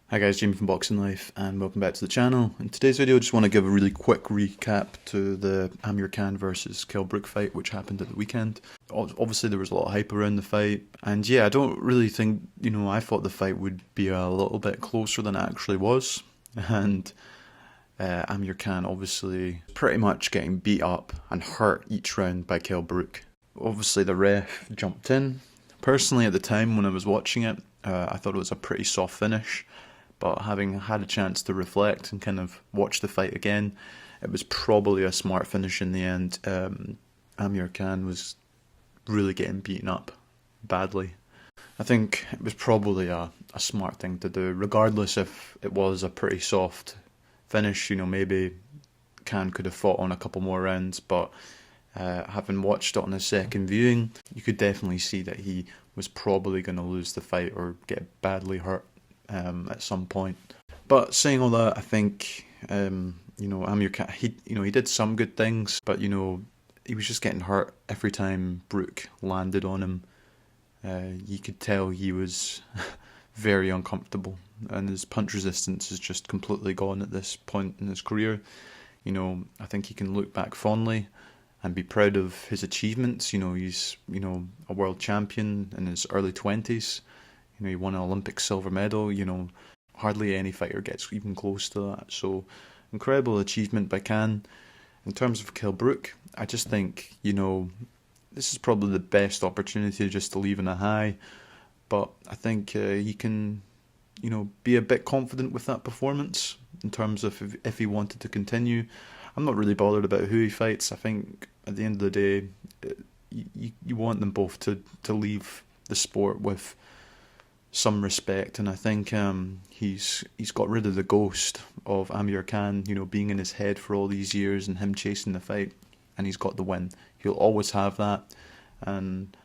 Hi guys, Jamie from Boxing Life and welcome back to the channel. In today's video I just want to give a really quick recap to the Amir Khan versus Kell Brook fight which happened at the weekend. Obviously there was a lot of hype around the fight and yeah, I don't really think, I thought the fight would be a little bit closer than it actually was. And Amir Khan obviously pretty much getting beat up and hurt each round by Kell Brook. Obviously the ref jumped in. Personally at the time when I was watching it, I thought it was a pretty soft finish. But having had a chance to reflect and kind of watch the fight again, it was probably a smart finish in the end. Amir Khan was really getting beaten up badly. I think it was probably a smart thing to do, regardless if it was a pretty soft finish. Maybe Khan could have fought on a couple more rounds, but having watched it on a second viewing, you could definitely see that he was probably going to lose the fight or get badly hurt at some point. But saying all that, I think Amir Khan, he did some good things, but he was just getting hurt every time Brook landed on him. You could tell he was very uncomfortable, and his punch resistance is just completely gone at this point in his career. I think he can look back fondly and be proud of his achievements. He's a world champion in his early 20s. He won an Olympic silver medal. Hardly any fighter gets even close to that. So, incredible achievement by Khan. In terms of Kell Brook, I just think, this is probably the best opportunity just to leave in a high. But I think he can, be a bit confident with that performance in terms of if he wanted to continue. I'm not really bothered about who he fights. I think at the end of the day, you want them both to leave the sport with some respect, and I think he's got rid of the ghost of Amir Khan, being in his head for all these years and him chasing the fight, and he's got the win. He'll always have that, and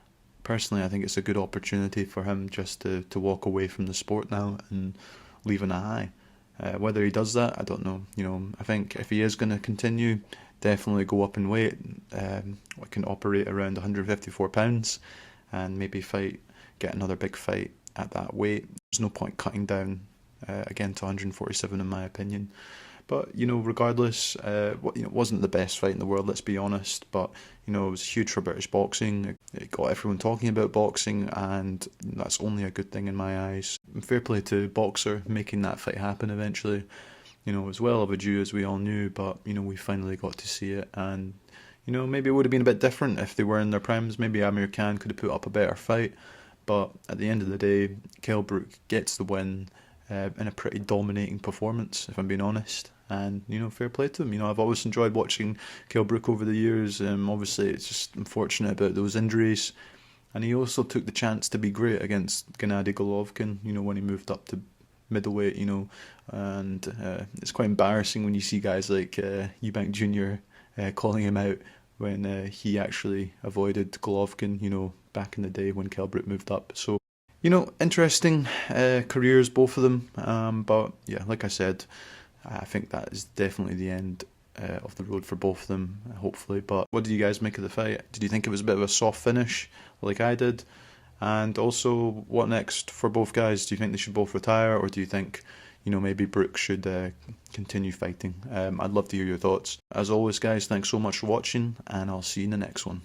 personally I think it's a good opportunity for him just to walk away from the sport now and leave in a high. Whether he does that, I don't know. I think if he is going to continue, definitely go up in weight. I can operate around 154 pounds and maybe get another big fight at that weight. There's no point cutting down again to 147 in my opinion. But regardless, it wasn't the best fight in the world, let's be honest, but it was huge for British boxing. It got everyone talking about boxing, and that's only a good thing in my eyes. And fair play to Boxer making that fight happen eventually. It was well overdue, as we all knew, but we finally got to see it. And maybe it would have been a bit different if they were in their primes. Maybe Amir Khan could have put up a better fight. But at the end of the day, Kell Brook gets the win in a pretty dominating performance, if I'm being honest. And, fair play to him. I've always enjoyed watching Kell Brook over the years. Obviously, it's just unfortunate about those injuries. And he also took the chance to be great against Gennady Golovkin, when he moved up to middleweight, And it's quite embarrassing when you see guys like Eubank Jr. Calling him out when he actually avoided Golovkin, back in the day when Kell Brook moved up. So, interesting careers, both of them. But yeah, like I said, I think that is definitely the end of the road for both of them, hopefully. But what did you guys make of the fight? Did you think it was a bit of a soft finish, like I did? And also, what next for both guys? Do you think they should both retire, or do you think, maybe Brook should continue fighting? I'd love to hear your thoughts. As always, guys, thanks so much for watching, and I'll see you in the next one.